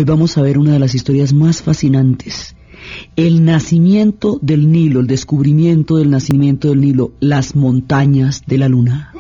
Hoy vamos a ver una de las historias más fascinantes. El nacimiento del Nilo, el descubrimiento del nacimiento del Nilo, las montañas de la luna.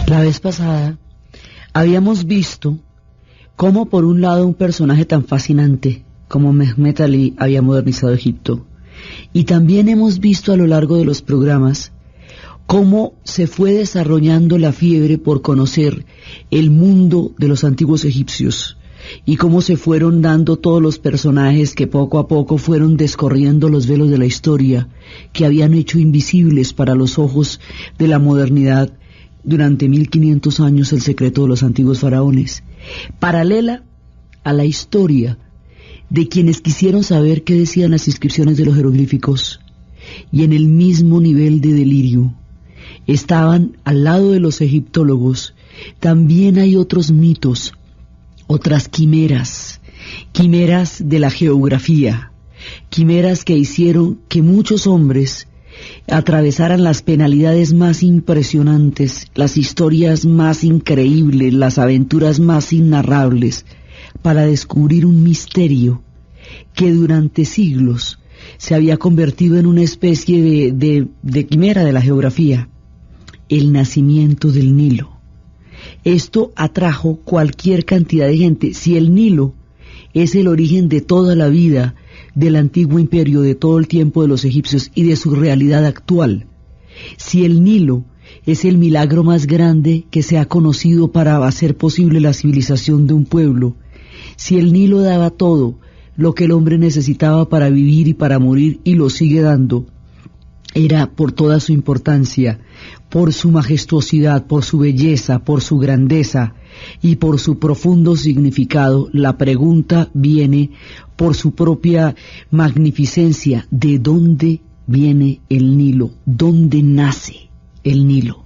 La vez pasada habíamos visto cómo por un lado un personaje tan fascinante como Mehmet Ali había modernizado Egipto, y también hemos visto a lo largo de los programas cómo se fue desarrollando la fiebre por conocer el mundo de los antiguos egipcios y cómo se fueron dando todos los personajes que poco a poco fueron descorriendo los velos de la historia que habían hecho invisibles para los ojos de la modernidad durante 1500 años el secreto de los antiguos faraones, paralela a la historia de quienes quisieron saber qué decían las inscripciones de los jeroglíficos, y en el mismo nivel de delirio estaban al lado de los egiptólogos. También hay otros mitos, otras quimeras de la geografía, quimeras que hicieron que muchos hombres atravesaran las penalidades más impresionantes, las historias más increíbles, las aventuras más inarrables, para descubrir un misterio que durante siglos se había convertido en una especie de quimera de la geografía: el nacimiento del Nilo. Esto atrajo cualquier cantidad de gente. Si el Nilo es el origen de toda la vida del antiguo imperio, de todo el tiempo de los egipcios y de su realidad actual, si el Nilo es el milagro más grande que se ha conocido para hacer posible la civilización de un pueblo, si el Nilo daba todo lo que el hombre necesitaba para vivir y para morir, y lo sigue dando, era por toda su importancia, por su majestuosidad, por su belleza, por su grandeza y por su profundo significado. La pregunta viene por su propia magnificencia: ¿de dónde viene el Nilo? ¿Dónde nace el Nilo?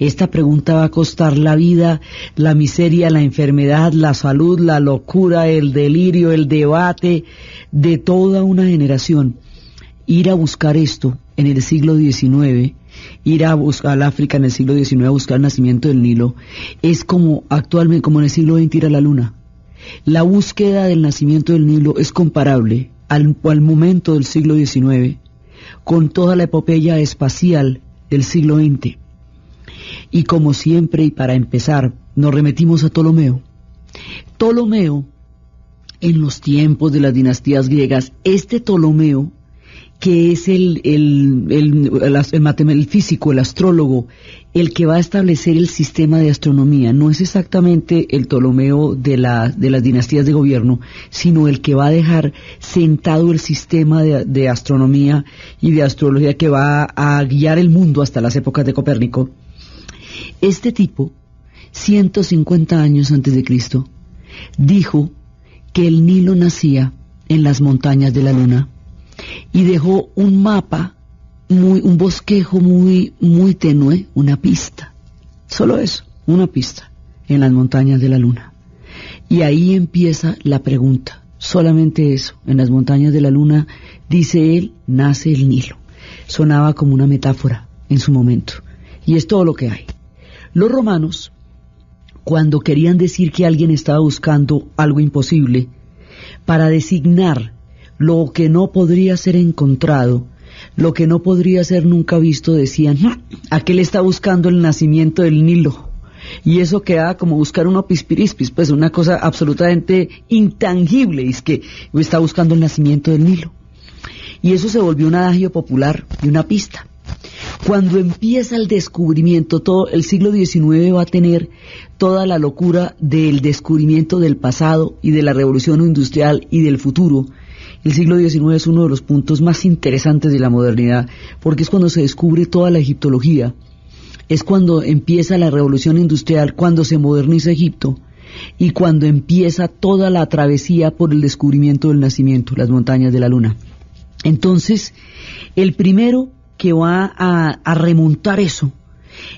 Esta pregunta va a costar la vida, la miseria, la enfermedad, la salud, la locura, el delirio, el debate de toda una generación. Ir a buscar esto en el siglo XIX, ir a buscar al África en el siglo XIX a buscar el nacimiento del Nilo, es como actualmente, como en el siglo XX ir a la luna. La búsqueda del nacimiento del Nilo es comparable al momento del siglo XIX con toda la epopeya espacial del siglo XX. Y como siempre, y para empezar, nos remitimos a Ptolomeo. Ptolomeo, en los tiempos de las dinastías griegas, este Ptolomeo, que es el físico, el astrólogo, el que va a establecer el sistema de astronomía, no es exactamente el Ptolomeo de las dinastías de gobierno, sino el que va a dejar sentado el sistema de astronomía y de astrología que va a guiar el mundo hasta las épocas de Copérnico. Este tipo, 150 años antes de Cristo, dijo que el Nilo nacía en las montañas de la luna, y dejó un mapa, un bosquejo muy tenue, una pista, solo eso, una pista, en las montañas de la luna. Y ahí empieza la pregunta, solamente eso: en las montañas de la luna, dice él, nace el Nilo. Sonaba como una metáfora en su momento, y es todo lo que hay. Los romanos, cuando querían decir que alguien estaba buscando algo imposible, para designar lo que no podría ser encontrado, lo que no podría ser nunca visto, decían: aquel está buscando el nacimiento del Nilo. Y eso queda como buscar un opispirispis, pues una cosa absolutamente intangible, es que está buscando el nacimiento del Nilo. Y eso se volvió un adagio popular y una pista. Cuando empieza el descubrimiento, todo el siglo XIX va a tener toda la locura del descubrimiento del pasado y de la revolución industrial y del futuro, el siglo XIX es uno de los puntos más interesantes de la modernidad, porque es cuando se descubre toda la egiptología, es cuando empieza la revolución industrial, cuando se moderniza Egipto y cuando empieza toda la travesía por el descubrimiento del nacimiento, las montañas de la luna. Entonces, el primero que va a remontar eso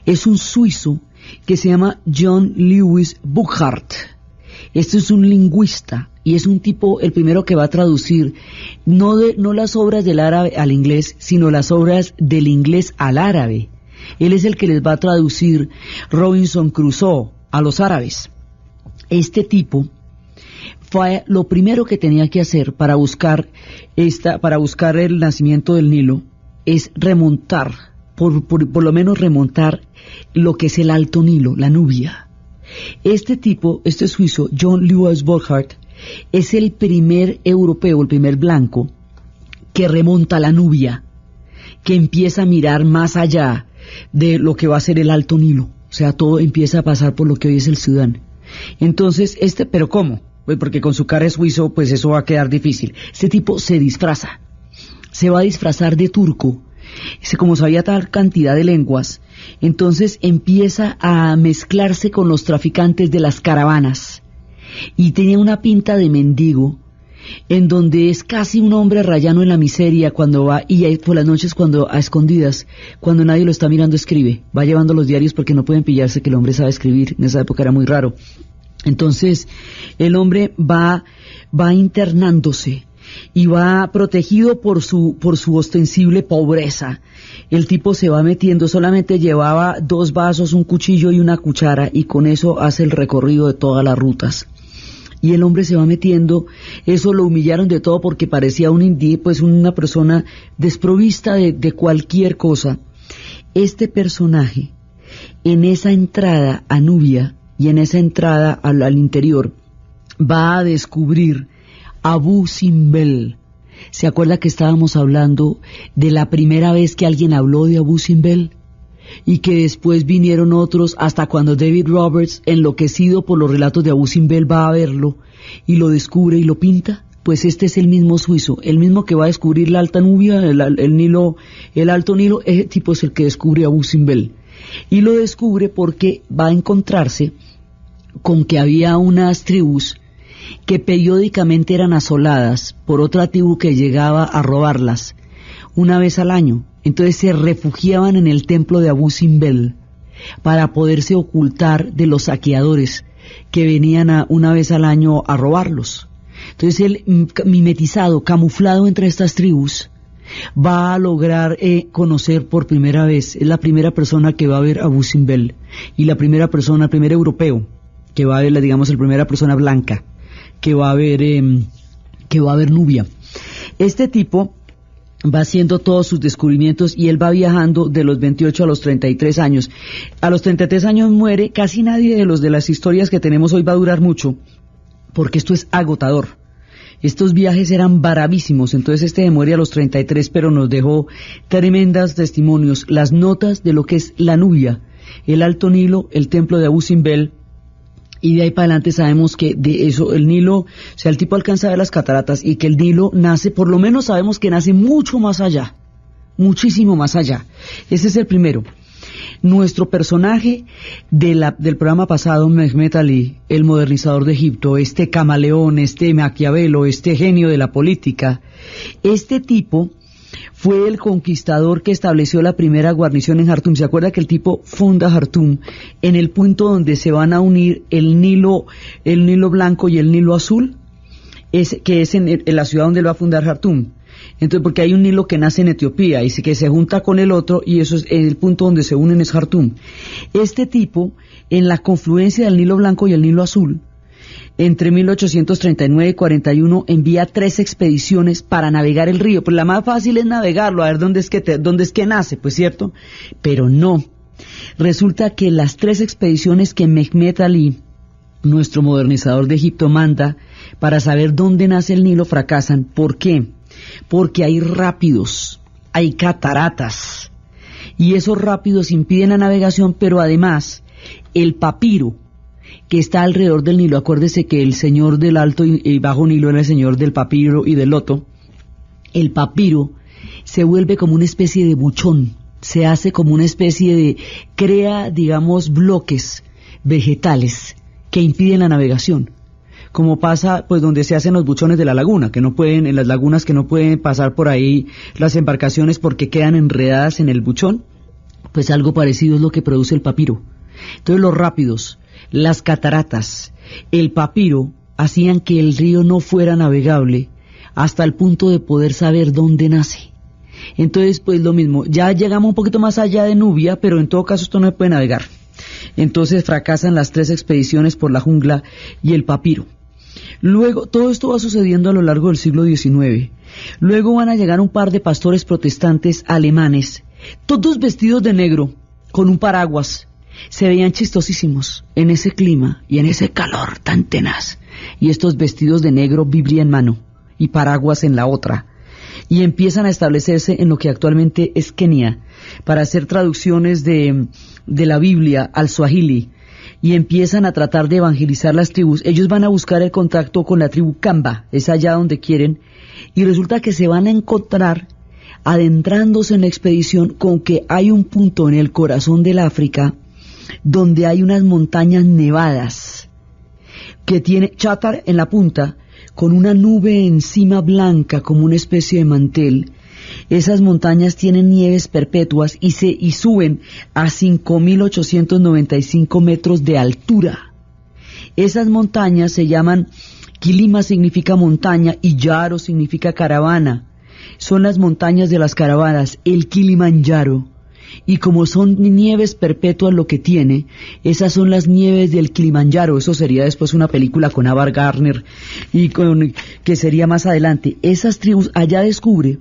es un suizo que se llama John Lewis Burckhardt. Este es un lingüista y es un tipo, el primero que va a traducir no las obras del árabe al inglés, sino las obras del inglés al árabe. Él es el que les va a traducir Robinson Crusoe a los árabes. Este tipo fue lo primero que tenía que hacer para buscar el nacimiento del Nilo, es remontar, por lo menos remontar lo que es el Alto Nilo, la Nubia. Este suizo, John Lewis Burckhardt, es el primer europeo, el primer blanco, que remonta la Nubia, que empieza a mirar más allá de lo que va a ser el Alto Nilo. O sea, todo empieza a pasar por lo que hoy es el Sudán. Entonces, ¿pero cómo? Pues porque con su cara de suizo, pues eso va a quedar difícil. Este tipo se disfraza, se va a disfrazar de turco. Como sabía tal cantidad de lenguas, entonces empieza a mezclarse con los traficantes de las caravanas y tenía una pinta de mendigo, en donde es casi un hombre rayano en la miseria cuando va, y por las noches cuando a escondidas, cuando nadie lo está mirando, escribe, va llevando los diarios porque no pueden pillarse que el hombre sabe escribir, en esa época era muy raro. Entonces el hombre va internándose y va protegido por su ostensible pobreza. El tipo se va metiendo, solamente llevaba 2 vasos, un cuchillo y una cuchara, y con eso hace el recorrido de todas las rutas. Y el hombre se va metiendo, eso lo humillaron de todo porque parecía una persona desprovista de cualquier cosa. Este personaje, en esa entrada a Nubia y en esa entrada al interior, va a descubrir Abu Simbel. ¿Se acuerda que estábamos hablando de la primera vez que alguien habló de Abu Simbel? Y que después vinieron otros, hasta cuando David Roberts, enloquecido por los relatos de Abu Simbel, va a verlo y lo descubre y lo pinta. Pues este es el mismo suizo, el mismo que va a descubrir la Alta Nubia, el Nilo, el Alto Nilo. Ese tipo es el que descubre a Abu Simbel. Y lo descubre porque va a encontrarse con que había unas tribus que periódicamente eran asoladas por otra tribu que llegaba a robarlas una vez al año. Entonces se refugiaban en el templo de Abu Simbel para poderse ocultar de los saqueadores que venían una vez al año a robarlos. Entonces él, mimetizado, camuflado entre estas tribus, va a lograr conocer por primera vez, es la primera persona que va a ver a Abu Simbel y el primer europeo que va a ver, digamos, la primera persona blanca que va a ver Nubia. Este tipo va haciendo todos sus descubrimientos y él va viajando de los 28 a los 33 años. A los 33 años muere. Casi nadie de las historias que tenemos hoy va a durar mucho, porque esto es agotador. Estos viajes eran bravísimos, entonces muere a los 33, pero nos dejó tremendos testimonios, las notas de lo que es la Nubia, el Alto Nilo, el templo de Abu Simbel. Y de ahí para adelante sabemos que de eso, el Nilo, o sea, el tipo alcanza a ver las cataratas y que el Nilo nace, por lo menos sabemos que nace mucho más allá, muchísimo más allá. Ese es el primero. Nuestro personaje del programa pasado, Mehmet Ali, el modernizador de Egipto, este camaleón, este Maquiavelo, este genio de la política, este tipo fue el conquistador que estableció la primera guarnición en Jartum. ¿Se acuerda que el tipo funda Jartum en el punto donde se van a unir el Nilo blanco y el Nilo azul? Que es en la ciudad donde él va a fundar Jartum. Entonces, porque hay un Nilo que nace en Etiopía y que se junta con el otro, y eso es el punto donde se unen, es Jartum. Este tipo, en la confluencia del Nilo blanco y el Nilo azul, entre 1839 y 41, envía 3 expediciones para navegar el río. Pues la más fácil es navegarlo, a ver dónde es que nace, pues cierto, pero no. Resulta que las 3 expediciones que Mehmet Ali, nuestro modernizador de Egipto, manda para saber dónde nace el Nilo fracasan. ¿Por qué? Porque hay rápidos, hay cataratas, y esos rápidos impiden la navegación, pero además el papiro, que está alrededor del Nilo. Acuérdese que el señor del Alto y Bajo Nilo era el señor del papiro y del loto. El papiro se vuelve como una especie de buchón, se hace como una especie de, crea, digamos, bloques vegetales que impiden la navegación, como pasa pues donde se hacen los buchones de la laguna, que no pueden, en las lagunas que no pueden pasar por ahí las embarcaciones porque quedan enredadas en el buchón. Pues algo parecido es lo que produce el papiro. Entonces los rápidos, las cataratas, el papiro hacían que el río no fuera navegable hasta el punto de poder saber dónde nace. Entonces pues lo mismo, ya llegamos un poquito más allá de Nubia, pero en todo caso esto no se puede navegar. Entonces fracasan las 3 expediciones por la jungla y el papiro. Luego, todo esto va sucediendo a lo largo del siglo XIX. Luego van a llegar un par de pastores protestantes alemanes, todos vestidos de negro, con un paraguas. Se veían chistosísimos en ese clima y en ese calor tan tenaz. Y estos vestidos de negro, Biblia en mano y paraguas en la otra. Y empiezan a establecerse en lo que actualmente es Kenia, para hacer traducciones de la Biblia al Swahili. Y empiezan a tratar de evangelizar las tribus. Ellos van a buscar el contacto con la tribu Kamba, es allá donde quieren, y resulta que se van a encontrar, adentrándose en la expedición, con que hay un punto en el corazón del África, donde hay unas montañas nevadas, que tiene chátar en la punta, con una nube encima blanca como una especie de mantel. Esas montañas tienen nieves perpetuas y suben a 5.895 metros de altura. Esas montañas se llaman, Quilima significa montaña y Yaro significa caravana. Son las montañas de las caravanas, el Kilimanjaro. Y como son nieves perpetuas lo que tiene, esas son las nieves del Kilimanjaro. Eso sería después una película con Ava Gardner y que sería más adelante. Esas tribus, allá descubre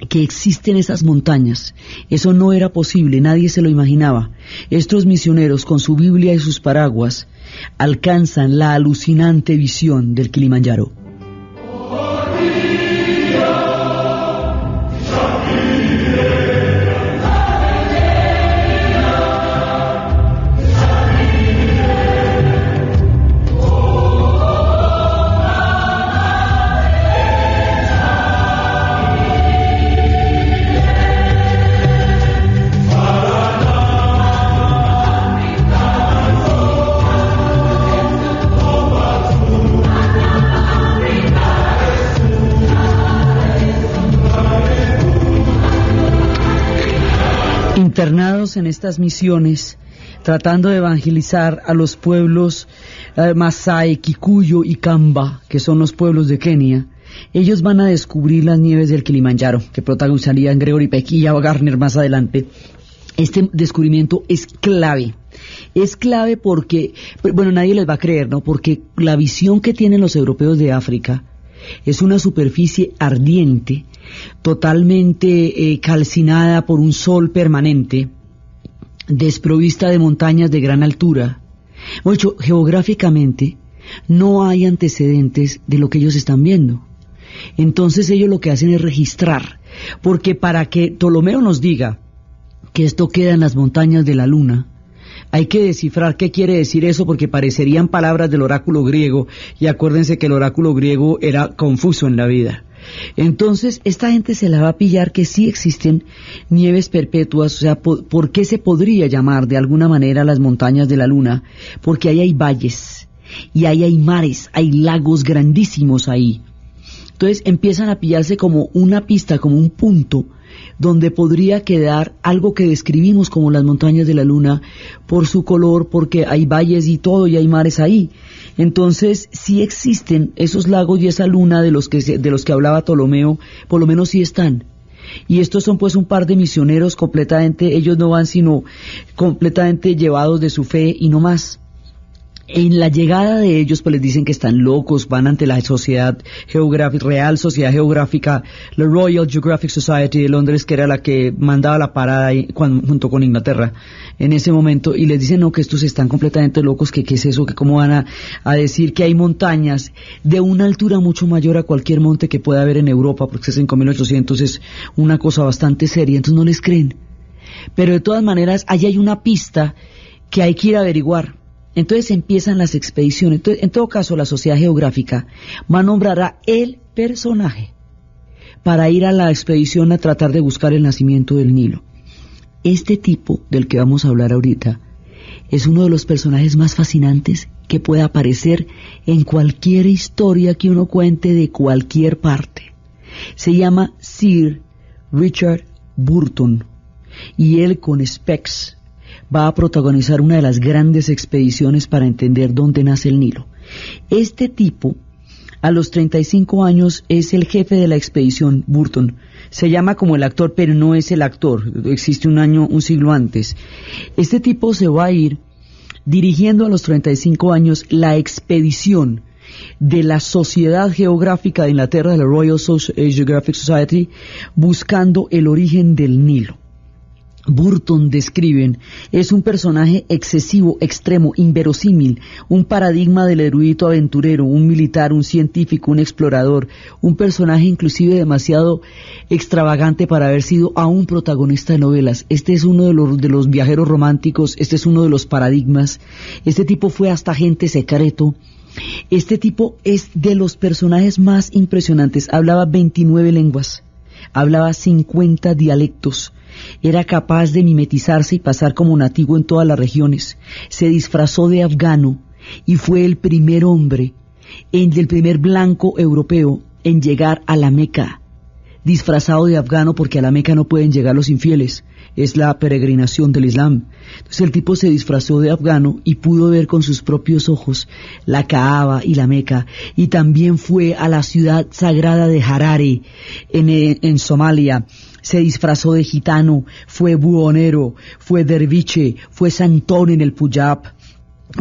que existen esas montañas. Eso no era posible, nadie se lo imaginaba. Estos misioneros con su Biblia y sus paraguas alcanzan la alucinante visión del Kilimanjaro. Internados en estas misiones, tratando de evangelizar a los pueblos Masai, Kikuyu y Kamba, que son los pueblos de Kenia, ellos van a descubrir las nieves del Kilimanjaro, que protagonizarían Gregory Peck y Ava Gardner más adelante. Este descubrimiento es clave porque, bueno, nadie les va a creer, ¿no? Porque la visión que tienen los europeos de África es una superficie ardiente, totalmente calcinada por un sol permanente, desprovista de montañas de gran altura. Mucho, geográficamente no hay antecedentes de lo que ellos están viendo. Entonces ellos lo que hacen es registrar, porque para que Ptolomeo nos diga que esto queda en las montañas de la luna, hay que descifrar qué quiere decir eso, porque parecerían palabras del oráculo griego, y acuérdense que el oráculo griego era confuso en la vida. Entonces esta gente se la va a pillar que sí existen nieves perpetuas. O sea, ¿por qué se podría llamar de alguna manera las montañas de la luna? Porque ahí hay valles, y ahí hay mares, hay lagos grandísimos ahí. Entonces empiezan a pillarse como una pista, como un punto donde podría quedar algo que describimos como las montañas de la luna por su color, porque hay valles y todo, y hay mares ahí. Entonces sí existen esos lagos y esa luna de los que hablaba Ptolomeo, por lo menos sí están. Y estos son pues un par de misioneros completamente, ellos no van sino completamente llevados de su fe y no más. En la llegada de ellos pues les dicen que están locos, van ante la Sociedad Geográfica, Real Sociedad Geográfica, la Royal Geographic Society de Londres, que era la que mandaba la parada ahí, junto con Inglaterra en ese momento, y les dicen no, que estos están completamente locos, que qué es eso, que cómo van a decir que hay montañas de una altura mucho mayor a cualquier monte que pueda haber en Europa, porque 5.800 es una cosa bastante seria. Entonces no les creen. Pero de todas maneras, allí hay una pista que hay que ir a averiguar. Entonces empiezan las expediciones. Entonces, en todo caso, la Sociedad Geográfica va a nombrar a el personaje para ir a la expedición a tratar de buscar el nacimiento del Nilo. Este tipo del que vamos a hablar ahorita es uno de los personajes más fascinantes que pueda aparecer en cualquier historia que uno cuente de cualquier parte. Se llama Sir Richard Burton y él con Spex va a protagonizar una de las grandes expediciones para entender dónde nace el Nilo. Este tipo, a los 35 años, es el jefe de la expedición. Burton se llama como el actor, pero no es el actor, existe un siglo antes. Este tipo se va a ir dirigiendo a los 35 años la expedición de la Sociedad Geográfica de Inglaterra, de la Royal Geographic Society, buscando el origen del Nilo. Burton, describen, es un personaje excesivo, extremo, inverosímil, un paradigma del erudito aventurero, un militar, un científico, un explorador, un personaje inclusive demasiado extravagante para haber sido aún protagonista de novelas. Este es uno de los viajeros románticos, este es uno de los paradigmas, este tipo fue hasta agente secreto. Este tipo es de los personajes más impresionantes, hablaba 29 lenguas, hablaba 50 dialectos, era capaz de mimetizarse y pasar como nativo en todas las regiones, se disfrazó de afgano y fue el primer hombre, el primer blanco europeo en llegar a la Meca, disfrazado de afgano porque a la Meca no pueden llegar los infieles, es la peregrinación del Islam. Entonces el tipo se disfrazó de afgano y pudo ver con sus propios ojos la Kaaba y la Meca, y también fue a la ciudad sagrada de Harare en Somalia. Se disfrazó de gitano, fue buhonero, fue derviche, fue santón en el Punjab.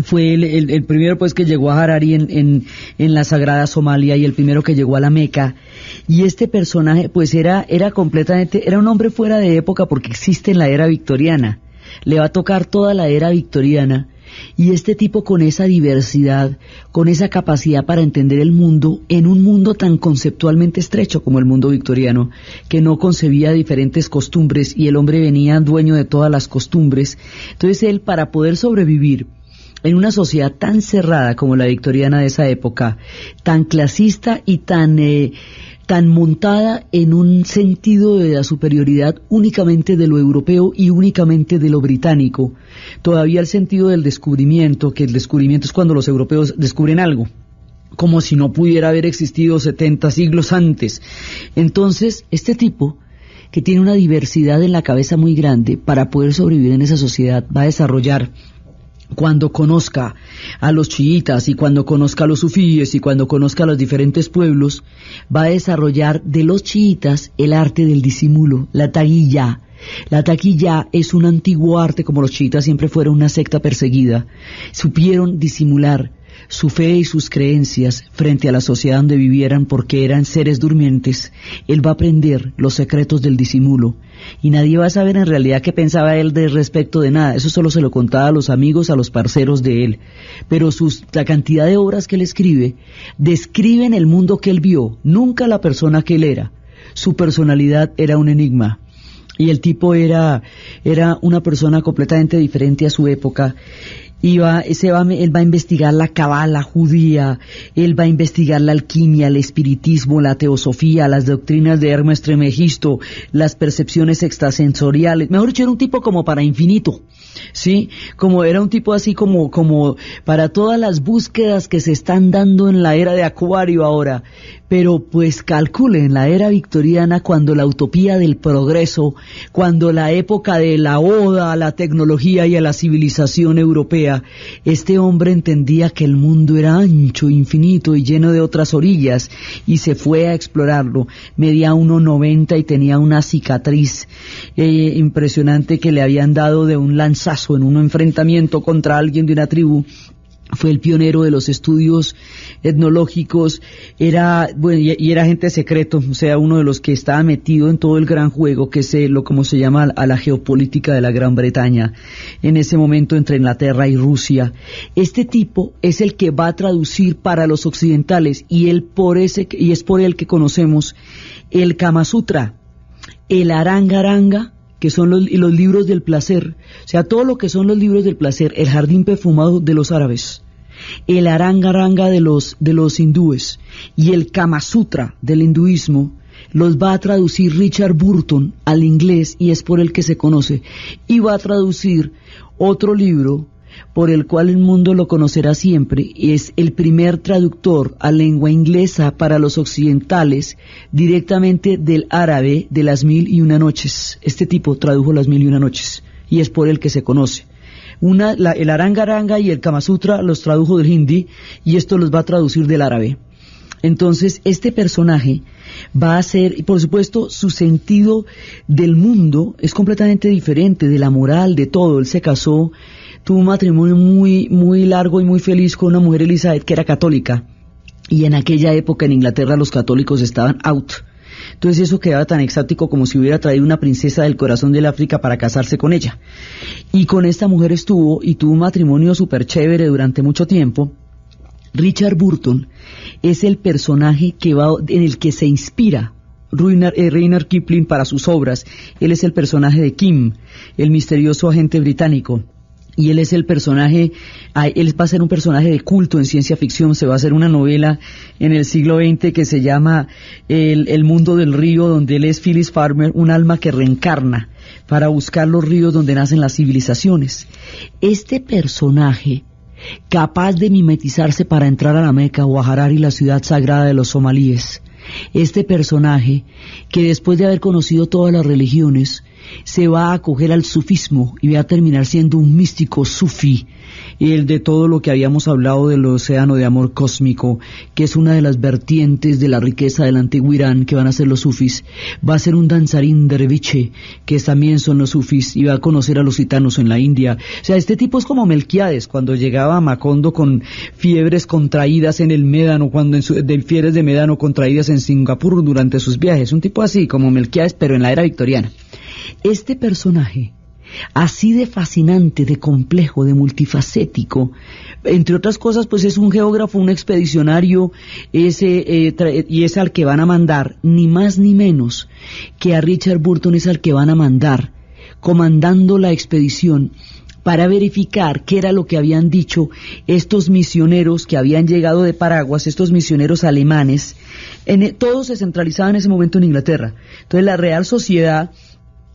Fue el primero pues que llegó a Harare en la sagrada Somalia y el primero que llegó a la Meca. Y este personaje pues era un hombre fuera de época porque existe en la era victoriana. Le va a tocar toda la era victoriana. Y este tipo con esa diversidad, con esa capacidad para entender el mundo en un mundo tan conceptualmente estrecho como el mundo victoriano, que no concebía diferentes costumbres y el hombre venía dueño de todas las costumbres. Entonces él, para poder sobrevivir en una sociedad tan cerrada como la victoriana de esa época, tan clasista y tan montada en un sentido de la superioridad únicamente de lo europeo y únicamente de lo británico, todavía el sentido del descubrimiento, que el descubrimiento es cuando los europeos descubren algo, como si no pudiera haber existido 70 siglos antes. Entonces, este tipo, que tiene una diversidad en la cabeza muy grande, para poder sobrevivir en esa sociedad, va a desarrollar, cuando conozca a los chiitas y cuando conozca a los sufíes y cuando conozca a los diferentes pueblos, va a desarrollar de los chiitas el arte del disimulo, la taquilla. La taquilla es un antiguo arte, como los chiitas siempre fueron una secta perseguida, supieron disimular su fe y sus creencias frente a la sociedad donde vivieran porque eran seres durmientes. Él va a aprender los secretos del disimulo y nadie va a saber en realidad qué pensaba él de respecto de nada. Eso solo se lo contaba a los amigos, a los parceros de él. Pero la cantidad de obras que él escribe describen el mundo que él vio, nunca la persona que él era. Su personalidad era un enigma. Y el tipo era una persona completamente diferente a su época. Él va a investigar la cabala judía, él va a investigar la alquimia, el espiritismo, la teosofía, las doctrinas de Hermes Trismegisto, las percepciones extrasensoriales. Mejor dicho, era un tipo como para infinito, ¿sí? Como era un tipo así como para todas las búsquedas que se están dando en la era de Acuario ahora. Pero pues calcule, en la era victoriana, cuando la utopía del progreso, cuando la época de la oda a la tecnología y a la civilización europea, este hombre entendía que el mundo era ancho, infinito y lleno de otras orillas, y se fue a explorarlo. Medía 1,90 y tenía una cicatriz impresionante que le habían dado de un lanzazo en un enfrentamiento contra alguien de una tribu. Fue el pionero de los estudios etnológicos, era agente secreto, o sea, uno de los que estaba metido en todo el gran juego que es como se llama a la geopolítica de la Gran Bretaña, en ese momento entre Inglaterra y Rusia. Este tipo es el que va a traducir para los occidentales y es por él que conocemos el Kama Sutra, el Arangaranga que son los libros del placer, o sea, todo lo que son los libros del placer, el jardín perfumado de los árabes, el Arangaranga de los hindúes y el Kama Sutra del hinduismo, los va a traducir Richard Burton al inglés y es por el que se conoce, y va a traducir otro libro por el cual el mundo lo conocerá siempre, y es el primer traductor a lengua inglesa para los occidentales directamente del árabe de las 1001 noches. Este tipo tradujo las 1001 noches y es por el que se conoce. El Arangaranga y el Kama Sutra los tradujo del hindi y esto los va a traducir del árabe. Entonces, este personaje va a ser, y por supuesto, su sentido del mundo es completamente diferente, de la moral, de todo. Él se casó, tuvo un matrimonio muy largo y muy feliz con una mujer, Elizabeth, que era católica. Y en aquella época en Inglaterra los católicos estaban out. Entonces eso quedaba tan exótico como si hubiera traído una princesa del corazón del África para casarse con ella. Y con esta mujer tuvo un matrimonio súper chévere durante mucho tiempo. Richard Burton es el personaje en el que se inspira Rudyard Kipling para sus obras. Él es el personaje de Kim, el misterioso agente británico. Y él es el personaje, él va a ser un personaje de culto en ciencia ficción. Se va a hacer una novela en el siglo XX que se llama El mundo del río, donde él es Phyllis Farmer, un alma que reencarna para buscar los ríos donde nacen las civilizaciones. Este personaje, capaz de mimetizarse para entrar a la Meca o a Harari, la ciudad sagrada de los somalíes. Este personaje, que después de haber conocido todas las religiones, se va a acoger al sufismo y va a terminar siendo un místico sufí, el de todo lo que habíamos hablado del océano de amor cósmico, que es una de las vertientes de la riqueza del antiguo Irán, que van a ser los sufís. Va a ser un danzarín derviche, que también son los sufís, y va a conocer a los gitanos en la India. O sea, este tipo es como Melquiades, cuando llegaba a Macondo con fiebres contraídas en el Médano, de fiebres de Médano contraídas en Singapur durante sus viajes. Un tipo así, como Melquiades, pero en la era victoriana. Este personaje, así de fascinante, de complejo, de multifacético, entre otras cosas, pues es un geógrafo, un expedicionario, y es al que van a mandar, ni más ni menos que a Richard Burton, es al que van a mandar comandando la expedición para verificar qué era lo que habían dicho estos misioneros que habían llegado de Paraguas, estos misioneros alemanes. Todo se centralizaba en ese momento en Inglaterra. Entonces la Real Sociedad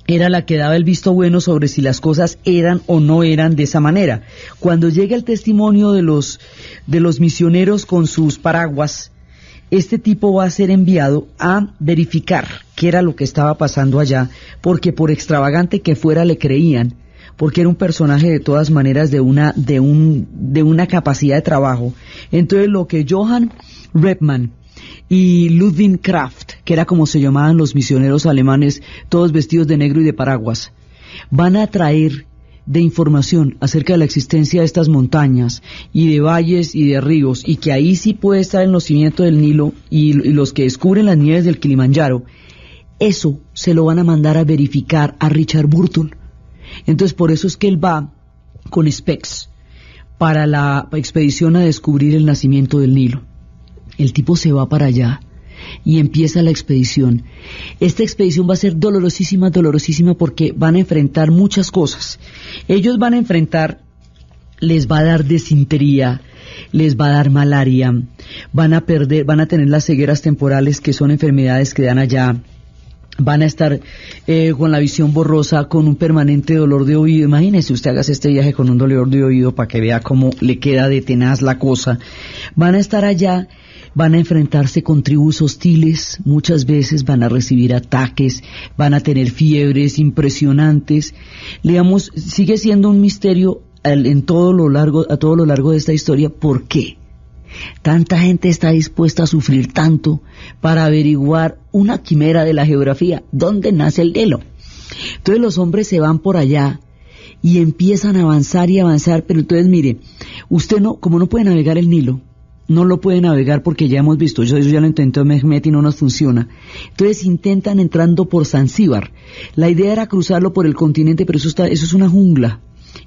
era la que daba el visto bueno sobre si las cosas eran o no eran de esa manera. Cuando llega el testimonio de los misioneros con sus paraguas, este tipo va a ser enviado a verificar qué era lo que estaba pasando allá, porque por extravagante que fuera le creían, porque era un personaje de todas maneras de una capacidad de trabajo. Entonces lo que Johann Rebmann y Ludwig Kraft, que era como se llamaban los misioneros alemanes, todos vestidos de negro y de paraguas, van a traer de información acerca de la existencia de estas montañas y de valles y de ríos, y que ahí sí puede estar el nacimiento del Nilo y los que descubren las nieves del Kilimanjaro. Eso se lo van a mandar a verificar a Richard Burton. Entonces por eso es que él va con Spex para la expedición a descubrir el nacimiento del Nilo. El tipo se va para allá y empieza la expedición. Esta expedición va a ser dolorosísima porque van a enfrentar muchas cosas. Ellos van a enfrentar, les va a dar desintería, les va a dar malaria, van a tener las cegueras temporales, que son enfermedades que dan allá. Van a estar con la visión borrosa, con un permanente dolor de oído. Imagínese usted, hágase este viaje con un dolor de oído para que vea cómo le queda de tenaz la cosa. Van a estar allá, van a enfrentarse con tribus hostiles, muchas veces van a recibir ataques, van a tener fiebres impresionantes. Digamos, sigue siendo un misterio a todo lo largo de esta historia. ¿Por qué tanta gente está dispuesta a sufrir tanto para averiguar una quimera de la geografía? ¿Dónde nace el Nilo? Entonces los hombres se van por allá y empiezan a avanzar y avanzar, pero entonces mire, usted como no puede navegar el Nilo, no lo puede navegar porque ya hemos visto, yo ya lo intenté en Mehmet y no nos funciona. Entonces intentan entrando por Zanzíbar. La idea era cruzarlo por el continente, pero eso es una jungla.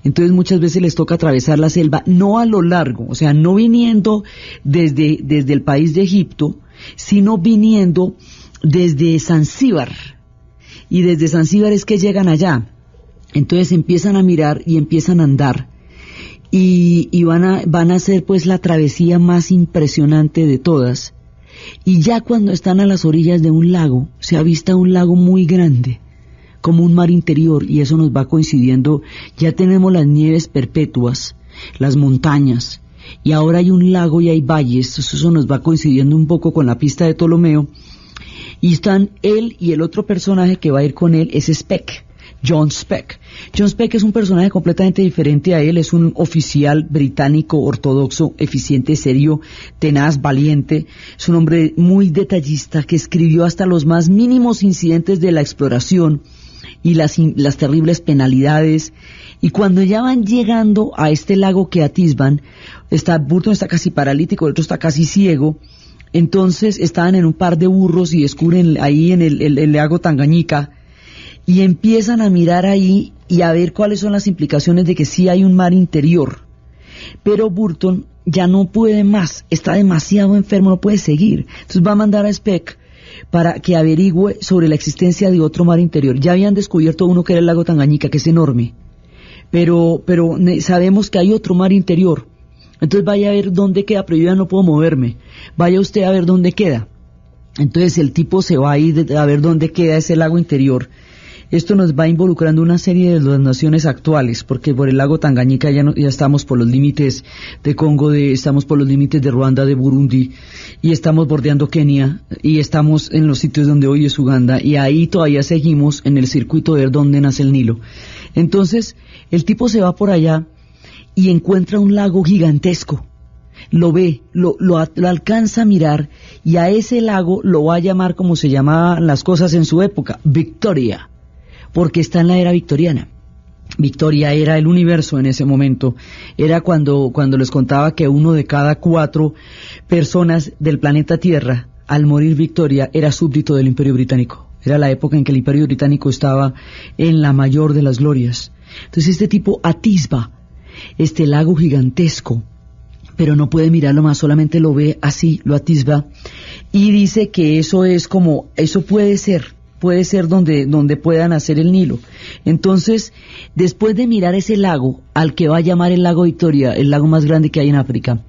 Entonces muchas veces les toca atravesar la selva, no a lo largo, o sea, no viniendo desde el país de Egipto, sino viniendo desde Zanzíbar. y desde Zanzíbar es que llegan allá. Entonces empiezan a mirar y empiezan a andar y van a hacer pues la travesía más impresionante de todas. Y ya cuando están a las orillas de un lago, se avista un lago muy grande, como un mar interior, y eso nos va coincidiendo. Ya tenemos las nieves perpetuas, las montañas, y ahora hay un lago y hay valles. Eso nos va coincidiendo un poco con la pista de Ptolomeo, y están él y el otro personaje que va a ir con él es Speck, John Speck. John Speck es un personaje completamente diferente a él, es un oficial británico ortodoxo, eficiente, serio, tenaz, valiente. Es un hombre muy detallista que escribió hasta los más mínimos incidentes de la exploración y las terribles penalidades. Y cuando ya van llegando a este lago que atisban, Burton está casi paralítico, el otro está casi ciego. Entonces estaban en un par de burros y descubren ahí en el lago Tangañika, y empiezan a mirar ahí y a ver cuáles son las implicaciones de que sí hay un mar interior. Pero Burton ya no puede más, está demasiado enfermo, no puede seguir. Entonces va a mandar a Speck para que averigüe sobre la existencia de otro mar interior. Ya habían descubierto uno que era el lago Tangañika, que es enorme, pero sabemos que hay otro mar interior. Entonces vaya a ver dónde queda, pero yo ya no puedo moverme. Vaya usted a ver dónde queda. Entonces el tipo se va a ir a ver dónde queda ese lago interior. Esto nos va involucrando una serie de las naciones actuales, porque por el lago Tangañika ya estamos por los límites de Congo, estamos por los límites de Ruanda, de Burundi, y estamos bordeando Kenia, y estamos en los sitios donde hoy es Uganda, y ahí todavía seguimos en el circuito de ver dónde nace el Nilo. Entonces, el tipo se va por allá y encuentra un lago gigantesco. Lo ve, lo alcanza a mirar, y a ese lago lo va a llamar como se llamaban las cosas en su época, Victoria, porque está en la era victoriana. Victoria era el universo en ese momento. Era cuando les contaba que 1 de cada 4 personas del planeta Tierra, al morir Victoria, era súbdito del Imperio Británico. Era la época en que el Imperio Británico estaba en la mayor de las glorias. Entonces este tipo atisba este lago gigantesco, pero no puede mirarlo más, solamente lo ve así, lo atisba, y dice que eso puede ser donde puedan hacer el Nilo. Entonces, después de mirar ese lago, al que va a llamar el lago Victoria, el lago más grande que hay en África,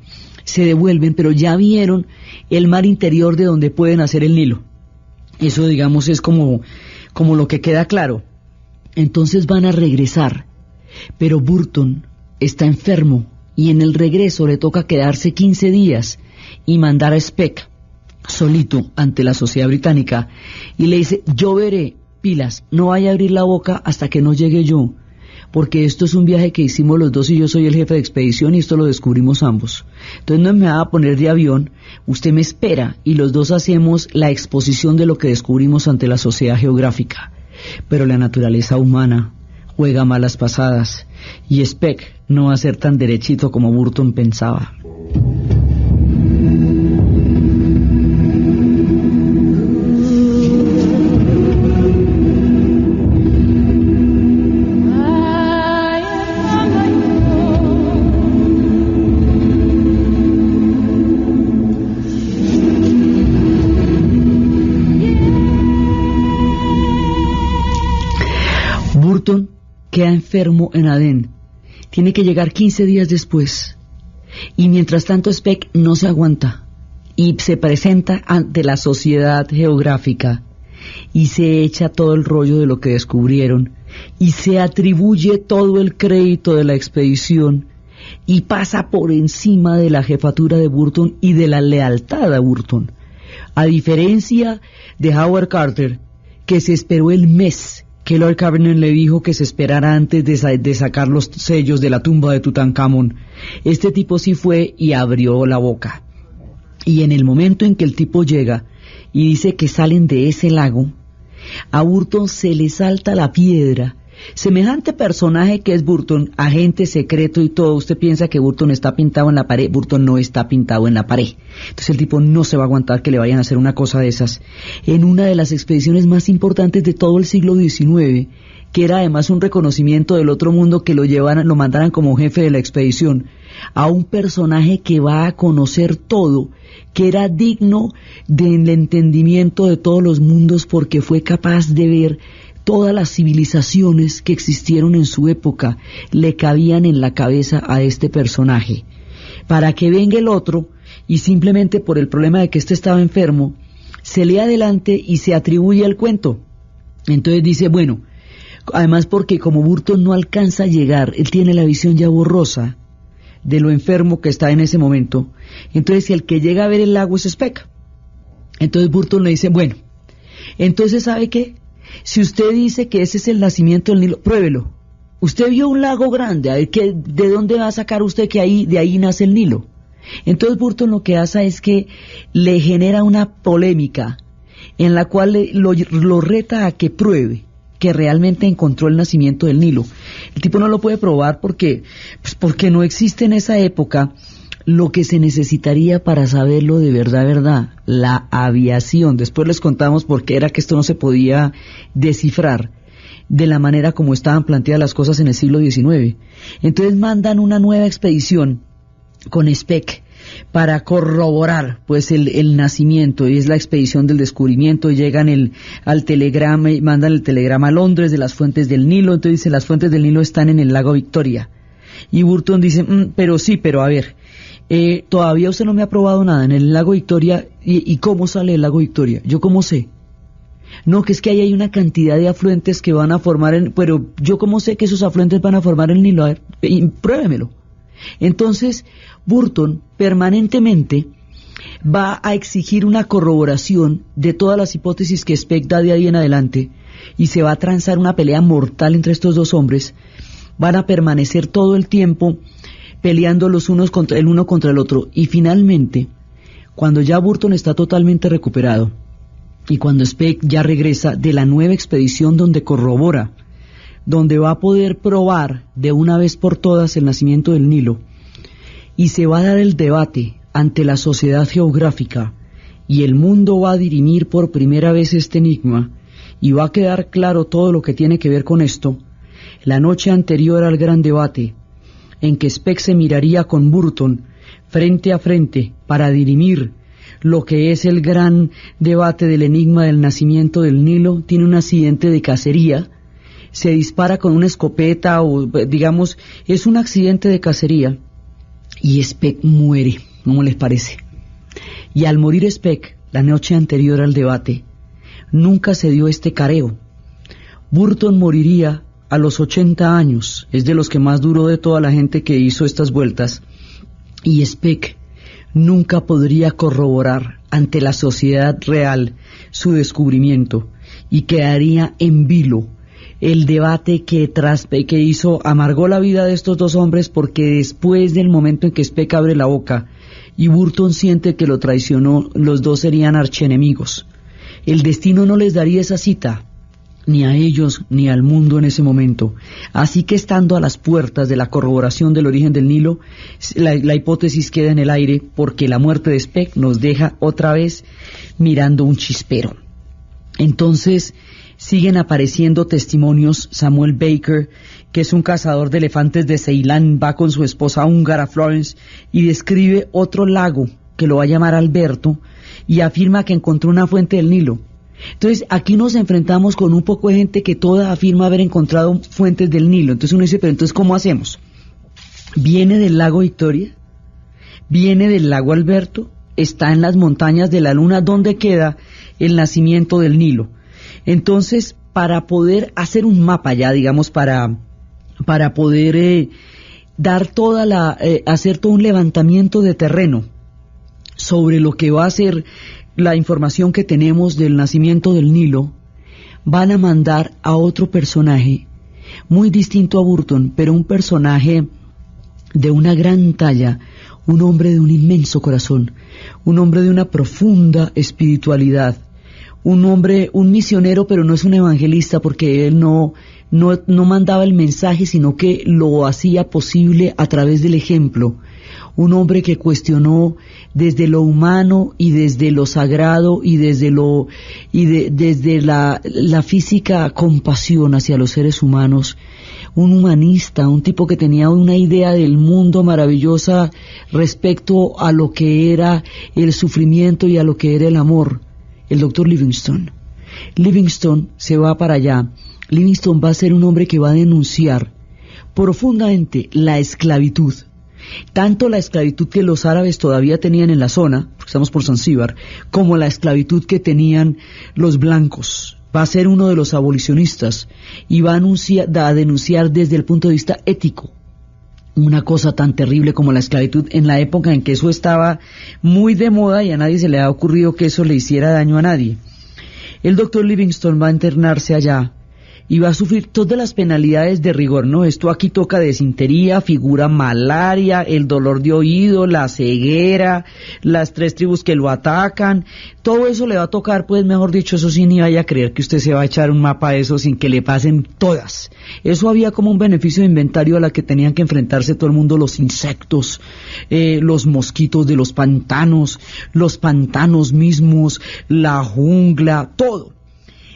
se devuelven, pero ya vieron el mar interior de donde pueden hacer el Nilo. Eso, digamos, es como lo que queda claro. Entonces van a regresar, pero Burton está enfermo, y en el regreso le toca quedarse 15 días y mandar a Speck solito ante la sociedad británica, y le dice: yo veré, pilas, no vaya a abrir la boca hasta que no llegue yo, porque esto es un viaje que hicimos los dos y yo soy el jefe de expedición y esto lo descubrimos ambos. Entonces no me va a poner de avión, usted me espera y los dos hacemos la exposición de lo que descubrimos ante la sociedad geográfica. Pero la naturaleza humana juega malas pasadas, y Speck no va a ser tan derechito como Burton pensaba. Burton queda enfermo en Adén. Tiene que llegar 15 días después. Y mientras tanto Speck no se aguanta y se presenta ante la sociedad geográfica y se echa todo el rollo de lo que descubrieron y se atribuye todo el crédito de la expedición y pasa por encima de la jefatura de Burton y de la lealtad a Burton. A diferencia de Howard Carter, que se esperó el mes que Lord Carnarvon le dijo que se esperara antes de sacar los sellos de la tumba de Tutankamón, este tipo sí fue y abrió la boca. Y en el momento en que el tipo llega y dice que salen de ese lago, a Burton se le salta la piedra. Semejante personaje que es Burton, agente secreto y todo, usted piensa que Burton está pintado en la pared. Burton no está pintado en la pared. Entonces el tipo no se va a aguantar que le vayan a hacer una cosa de esas en una de las expediciones más importantes de todo el siglo XIX, que era además un reconocimiento del otro mundo, que lo mandaran como jefe de la expedición, a un personaje que va a conocer todo, que era digno del entendimiento de todos los mundos, porque fue capaz de ver todas las civilizaciones que existieron en su época le cabían en la cabeza a este personaje, para que venga el otro y simplemente por el problema de que este estaba enfermo, se lee adelante y se atribuye al cuento. Entonces dice, bueno, además porque como Burton no alcanza a llegar, él tiene la visión ya borrosa de lo enfermo que está en ese momento, entonces si el que llega a ver el lago es Speck. Entonces Burton le dice, bueno, entonces ¿sabe qué? Si usted dice que ese es el nacimiento del Nilo, pruébelo. Usted vio un lago grande, a ver ¿de dónde va a sacar usted que de ahí nace el Nilo? Entonces Burton lo que hace es que le genera una polémica en la cual lo reta a que pruebe que realmente encontró el nacimiento del Nilo. El tipo no lo puede probar porque no existe en esa época lo que se necesitaría para saberlo de verdad, la aviación. Después les contamos por qué era que esto no se podía descifrar de la manera como estaban planteadas las cosas en el siglo XIX. Entonces mandan una nueva expedición con Speck para corroborar pues el nacimiento, y es la expedición del descubrimiento. Llegan al telegrama y mandan el telegrama a Londres de las fuentes del Nilo. Entonces dice, las fuentes del Nilo están en el lago Victoria, y Burton dice, pero a ver, todavía usted no me ha probado nada en el lago Victoria. ¿Y cómo sale el lago Victoria? ¿Yo cómo sé? No, que es que ahí hay una cantidad de afluentes que van a formar pero yo cómo sé que esos afluentes van a formar el Nilo. A ver, pruébemelo. Entonces Burton permanentemente va a exigir una corroboración de todas las hipótesis que Speck da de ahí en adelante, y se va a transar una pelea mortal entre estos dos hombres. Van a permanecer todo el tiempo peleando los unos contra el uno contra el otro, y finalmente, cuando ya Burton está totalmente recuperado y cuando Speck ya regresa de la nueva expedición donde corrobora, donde va a poder probar de una vez por todas el nacimiento del Nilo, y se va a dar el debate ante la sociedad geográfica, y el mundo va a dirimir por primera vez este enigma, y va a quedar claro todo lo que tiene que ver con esto. La noche anterior al gran debate, en que Speck se miraría con Burton frente a frente para dirimir lo que es el gran debate del enigma del nacimiento del Nilo, tiene un accidente de cacería, se dispara con una escopeta, o digamos, es un accidente de cacería, y Speck muere. ¿Cómo les parece? Y al morir Speck, la noche anterior al debate, nunca se dio este careo. Burton moriría a los 80 años, es de los que más duró de toda la gente que hizo estas vueltas, y Speck nunca podría corroborar ante la sociedad real su descubrimiento, y quedaría en vilo el debate que amargó la vida de estos dos hombres, porque después del momento en que Speck abre la boca y Burton siente que lo traicionó, los dos serían archienemigos. El destino no les daría esa cita, ni a ellos ni al mundo en ese momento. Así que, estando a las puertas de la corroboración del origen del Nilo, la hipótesis queda en el aire, porque la muerte de Speck nos deja otra vez mirando un chispero. Entonces siguen apareciendo testimonios. Samuel Baker, que es un cazador de elefantes de Ceilán, va con su esposa húngara Florence y describe otro lago que lo va a llamar Alberto, y afirma que encontró una fuente del Nilo. Entonces aquí nos enfrentamos con un poco de gente que toda afirma haber encontrado fuentes del Nilo. Entonces uno dice, pero entonces ¿cómo hacemos? ¿Viene del lago Victoria? ¿Viene del lago Alberto? ¿Está en las montañas de la Luna? ¿Dónde queda el nacimiento del Nilo? Entonces, para poder hacer un mapa ya, digamos, para poder hacer todo un levantamiento de terreno sobre lo que va a ser la información que tenemos del nacimiento del Nilo, van a mandar a otro personaje muy distinto a Burton, pero un personaje de una gran talla, un hombre de un inmenso corazón, un hombre de una profunda espiritualidad, un misionero, pero no es un evangelista, porque él no mandaba el mensaje, sino que lo hacía posible a través del ejemplo. Un hombre que cuestionó desde lo humano y desde lo sagrado y desde la física compasión hacia los seres humanos. Un humanista, un tipo que tenía una idea del mundo maravillosa respecto a lo que era el sufrimiento y a lo que era el amor. El doctor Livingstone. Livingstone se va para allá Livingstone va a ser un hombre que va a denunciar profundamente la esclavitud, tanto la esclavitud que los árabes todavía tenían en la zona, porque estamos por Zanzíbar, como la esclavitud que tenían los blancos. Va a ser uno de los abolicionistas y va a denunciar desde el punto de vista ético una cosa tan terrible como la esclavitud en la época en que eso estaba muy de moda y a nadie se le ha ocurrido que eso le hiciera daño a nadie. El doctor Livingstone va a internarse allá y va a sufrir todas las penalidades de rigor, ¿no? Esto aquí toca desintería, figura malaria, el dolor de oído, la ceguera, las 3 tribus que lo atacan, todo eso le va a tocar, pues mejor dicho, eso sí, ni vaya a creer que usted se va a echar un mapa de eso sin que le pasen todas. Eso había como un beneficio de inventario a la que tenían que enfrentarse todo el mundo, los insectos, los mosquitos de los pantanos mismos, la jungla, todo.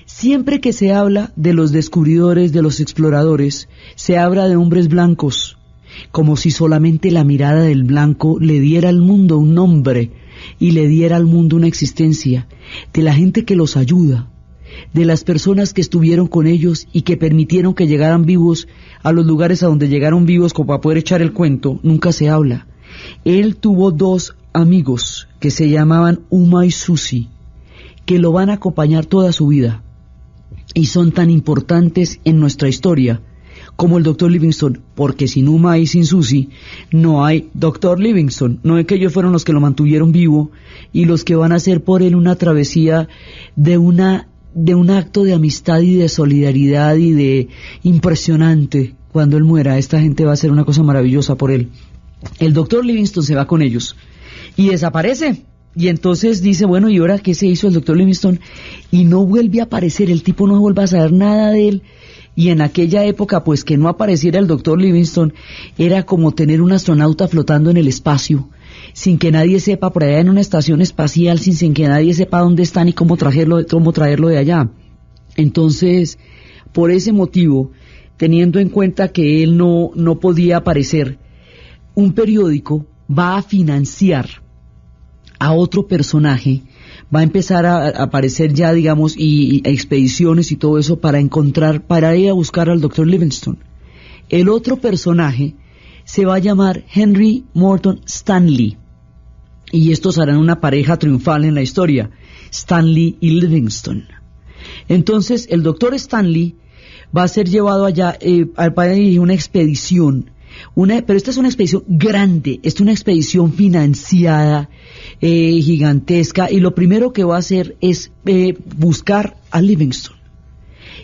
Siempre que se habla de los descubridores, de los exploradores, se habla de hombres blancos, como si solamente la mirada del blanco le diera al mundo un nombre y le diera al mundo una existencia, de la gente que los ayuda, de las personas que estuvieron con ellos y que permitieron que llegaran vivos a los lugares a donde llegaron vivos como para poder echar el cuento, nunca se habla. Él tuvo 2 amigos que se llamaban Uma y Susi, que lo van a acompañar toda su vida. Y son tan importantes en nuestra historia como el doctor Livingstone, porque sin Uma y sin Susi no hay doctor Livingstone. No es que ellos fueron los que lo mantuvieron vivo y los que van a hacer por él una travesía de un acto de amistad y de solidaridad y de impresionante. Cuando él muera, esta gente va a hacer una cosa maravillosa por él. El doctor Livingstone se va con ellos y desaparece. Y entonces dice, bueno, ¿y ahora qué se hizo el doctor Livingstone? Y no vuelve a aparecer, el tipo no vuelve a saber nada de él. Y en aquella época, pues que no apareciera el doctor Livingstone era como tener un astronauta flotando en el espacio, sin que nadie sepa, por allá en una estación espacial, sin que nadie sepa dónde están y cómo traerlo de allá. Entonces, por ese motivo, teniendo en cuenta que él no podía aparecer, un periódico va a financiar a otro personaje, va a empezar a aparecer ya, digamos, y expediciones y todo eso para ir a buscar al doctor Livingstone. El otro personaje se va a llamar Henry Morton Stanley, y estos harán una pareja triunfal en la historia, Stanley y Livingstone. Entonces, el doctor Stanley va a ser llevado allá para dirigir una expedición, pero esta es una expedición grande, esta es una expedición financiada, gigantesca, y lo primero que va a hacer es buscar a Livingstone.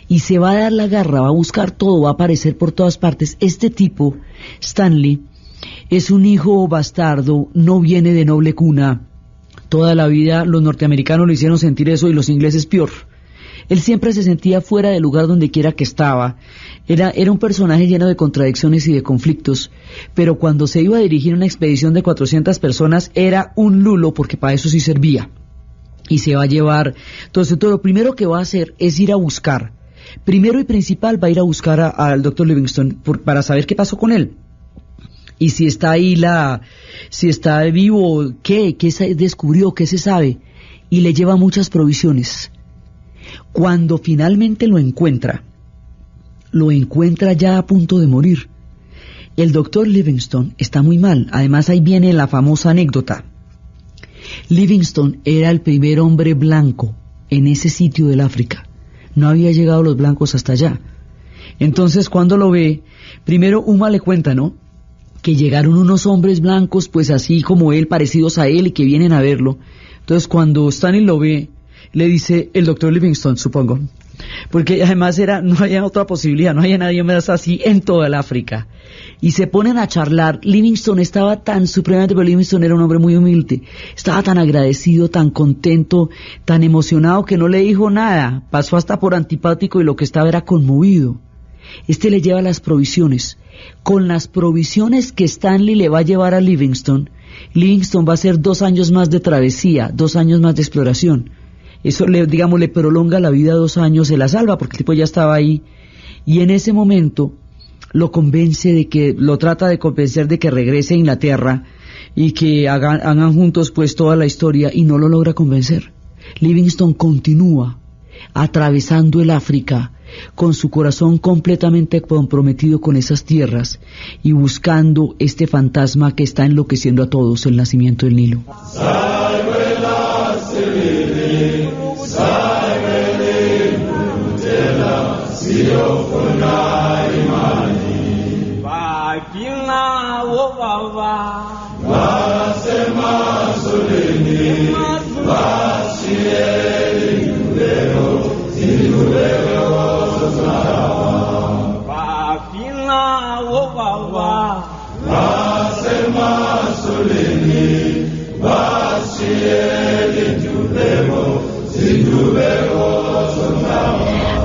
Y se va a dar la garra, va a buscar todo, va a aparecer por todas partes. Este tipo, Stanley, es un hijo bastardo, no viene de noble cuna. Toda la vida los norteamericanos le hicieron sentir eso y los ingleses peor. Él siempre se sentía fuera del lugar donde quiera que estaba. Era un personaje lleno de contradicciones y de conflictos, pero cuando se iba a dirigir una expedición de 400 personas era un lulo, porque para eso sí servía. Y se va a llevar. Entonces, lo primero que va a hacer es ir a buscar. Primero y principal va a ir a buscar al doctor Livingstone para saber qué pasó con él. Y si está ahí si está vivo, qué se descubrió, qué se sabe. Y le lleva muchas provisiones. Cuando finalmente lo encuentra ya a punto de morir. El doctor Livingstone está muy mal. Además, ahí viene la famosa anécdota. Livingstone era el primer hombre blanco en ese sitio del África. No había llegado los blancos hasta allá. Entonces, cuando lo ve, primero Uma le cuenta, ¿no?, que llegaron unos hombres blancos, pues así como él, parecidos a él, y que vienen a verlo. Entonces, cuando Stanley lo ve, le dice el doctor Livingstone, supongo, porque además no había otra posibilidad, no había nadie más así en toda el África. Y se ponen a charlar. Livingstone estaba tan supremamente, pero Livingstone era un hombre muy humilde, estaba tan agradecido, tan contento, tan emocionado que no le dijo nada, pasó hasta por antipático y lo que estaba era conmovido. Le lleva las provisiones. Con las provisiones que Stanley le va a llevar a Livingstone va a hacer 2 años más de travesía, 2 años más de exploración. Eso le prolonga la vida 2 años, se la salva porque el tipo ya estaba ahí, y en ese momento lo trata de convencer de que regrese a Inglaterra y que hagan juntos pues toda la historia, y no lo logra convencer. Livingstone continúa atravesando el África con su corazón completamente comprometido con esas tierras y buscando este fantasma que está enloqueciendo a todos, el nacimiento del Nilo.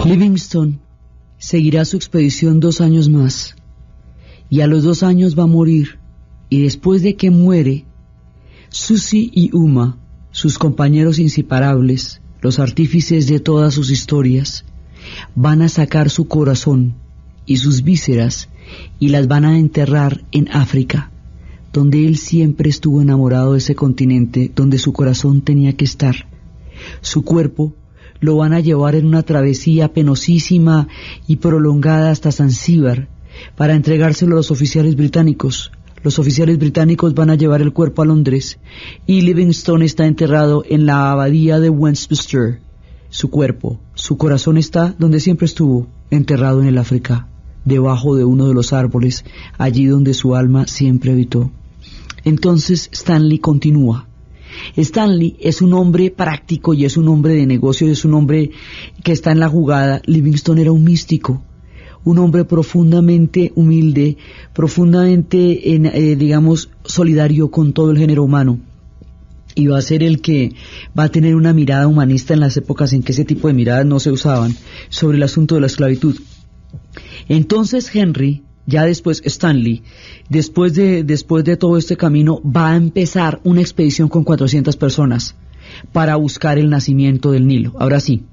Livingstone seguirá su expedición 2 años más, y a los 2 años va a morir, y después de que muere, Susi y Uma, sus compañeros inseparables, los artífices de todas sus historias, van a sacar su corazón y sus vísceras y las van a enterrar en África, donde él siempre estuvo enamorado de ese continente, donde su corazón tenía que estar. Su cuerpo lo van a llevar en una travesía penosísima y prolongada hasta Zanzíbar para entregárselo a los oficiales británicos. Los oficiales británicos van a llevar el cuerpo a Londres y Livingstone está enterrado en la abadía de Westminster. Su cuerpo, su corazón está donde siempre estuvo, enterrado en el África, debajo de uno de los árboles, allí donde su alma siempre habitó. Entonces Stanley continúa. Stanley es un hombre práctico y es un hombre de negocio y es un hombre que está en la jugada. Livingstone era un místico, un hombre profundamente humilde, profundamente, solidario con todo el género humano. Y va a ser el que va a tener una mirada humanista en las épocas en que ese tipo de miradas no se usaban sobre el asunto de la esclavitud. Entonces Henry, ya después Stanley, después de todo este camino, va a empezar una expedición con 400 personas para buscar el nacimiento del Nilo. Ahora sí,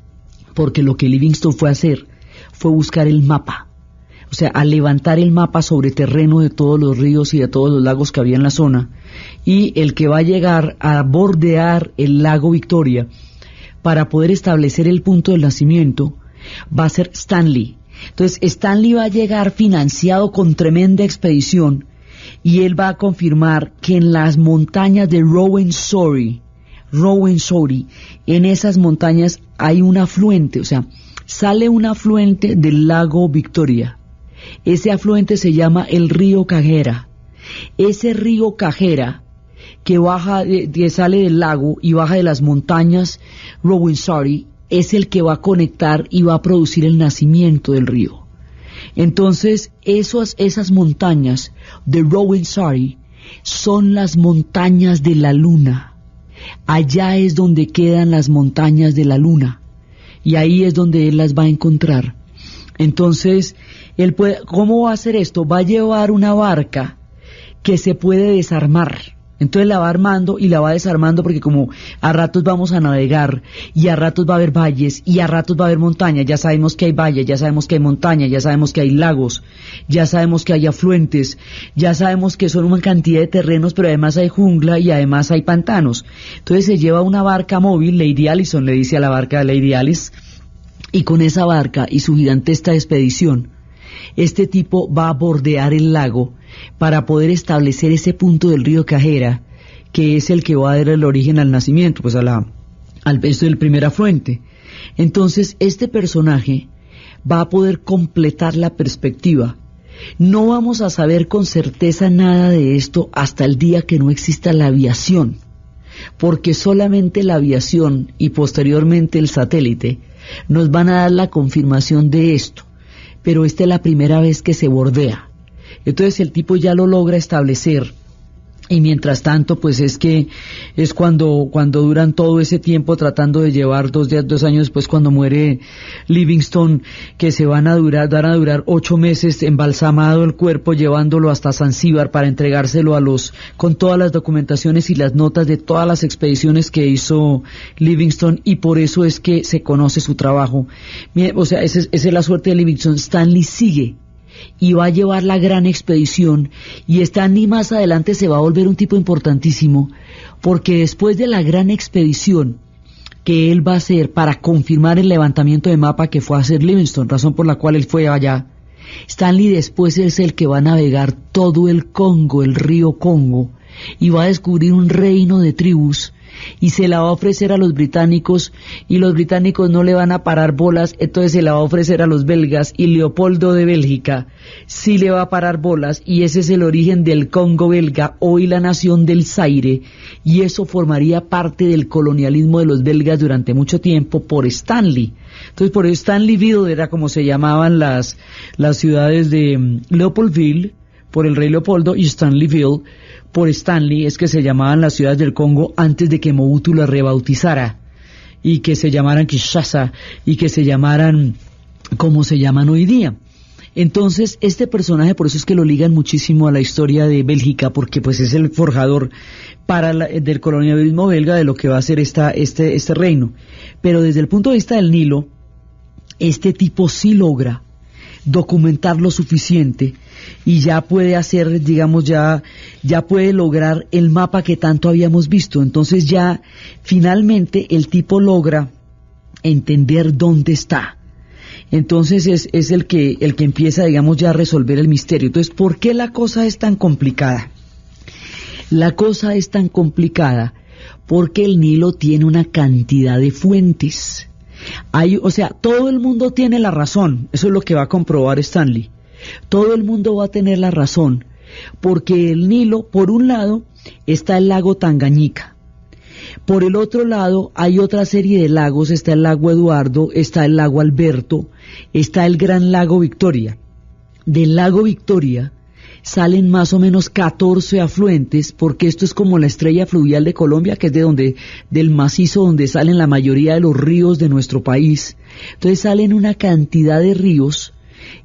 porque lo que Livingstone fue a hacer fue buscar el mapa, o sea, a levantar el mapa sobre terreno de todos los ríos y de todos los lagos que había en la zona, y el que va a llegar a bordear el lago Victoria para poder establecer el punto del nacimiento va a ser Stanley. Entonces Stanley va a llegar financiado con tremenda expedición y él va a confirmar que en las montañas de Rwenzori, en esas montañas hay un afluente, o sea, sale un afluente del lago Victoria. Ese afluente se llama el río Cajera. Ese río Cajera que sale del lago y baja de las montañas Rwenzori es el que va a conectar y va a producir el nacimiento del río. Entonces, esas montañas de Rwenzori son las montañas de la luna. Allá es donde quedan las montañas de la luna. Y ahí es donde él las va a encontrar. Entonces, ¿cómo va a hacer esto? Va a llevar una barca que se puede desarmar. Entonces la va armando y la va desarmando porque como a ratos vamos a navegar y a ratos va a haber valles y a ratos va a haber montañas, ya sabemos que hay valles, ya sabemos que hay montañas, ya sabemos que hay lagos, ya sabemos que hay afluentes, ya sabemos que son una cantidad de terrenos, pero además hay jungla y además hay pantanos. Entonces se lleva una barca móvil, Lady Allison le dice a la barca de Lady Alice, y con esa barca y su gigantesca expedición, este tipo va a bordear el lago para poder establecer ese punto del río Cajera, que es el que va a dar el origen al nacimiento, pues al beso del primer afluente. Entonces, este personaje va a poder completar la perspectiva. No vamos a saber con certeza nada de esto hasta el día que no exista la aviación, porque solamente la aviación y posteriormente el satélite nos van a dar la confirmación de esto, pero esta es la primera vez que se bordea. Entonces el tipo ya lo logra establecer y mientras tanto pues es cuando duran todo ese tiempo tratando de llevar 2 años después cuando muere Livingstone, que van a durar 8 meses embalsamado el cuerpo, llevándolo hasta Zanzíbar para entregárselo con todas las documentaciones y las notas de todas las expediciones que hizo Livingstone, y por eso es que se conoce su trabajo. O sea, esa es la suerte de Livingstone. Stanley sigue y va a llevar la gran expedición, y Stanley más adelante se va a volver un tipo importantísimo, porque después de la gran expedición que él va a hacer para confirmar el levantamiento de mapa que fue a hacer Livingstone, razón por la cual él fue allá. Stanley después es el que va a navegar todo el Congo, el río Congo, y va a descubrir un reino de tribus y se la va a ofrecer a los británicos y los británicos no le van a parar bolas, entonces se la va a ofrecer a los belgas y Leopoldo de Bélgica sí le va a parar bolas y ese es el origen del Congo belga, hoy la nación del Zaire, y eso formaría parte del colonialismo de los belgas durante mucho tiempo por Stanley. Entonces por eso Stanleyville era como se llamaban las ciudades de Leopoldville por el rey Leopoldo y Stanleyville por Stanley es que se llamaban las ciudades del Congo antes de que Mobutu las rebautizara y que se llamaran Kinshasa y que se llamaran como se llaman hoy día. Entonces este personaje por eso es que lo ligan muchísimo a la historia de Bélgica porque pues es el forjador del colonialismo belga de lo que va a ser este reino. Pero desde el punto de vista del Nilo, este tipo sí logra documentar lo suficiente y ya puede hacer, digamos, ya puede lograr el mapa que tanto habíamos visto. Entonces ya finalmente el tipo logra entender dónde está. Entonces es el que empieza, digamos, ya a resolver el misterio. Entonces, ¿por qué la cosa es tan complicada? La cosa es tan complicada porque el Nilo tiene una cantidad de fuentes. Todo el mundo tiene la razón, eso es lo que va a comprobar Stanley. Todo el mundo va a tener la razón, porque el Nilo, por un lado, está el lago Tanganyika. Por el otro lado, hay otra serie de lagos, está el lago Eduardo, está el lago Alberto, está el gran lago Victoria. Del lago Victoria salen más o menos 14 afluentes, porque esto es como la estrella fluvial de Colombia, que es del macizo donde salen la mayoría de los ríos de nuestro país. Entonces salen una cantidad de ríos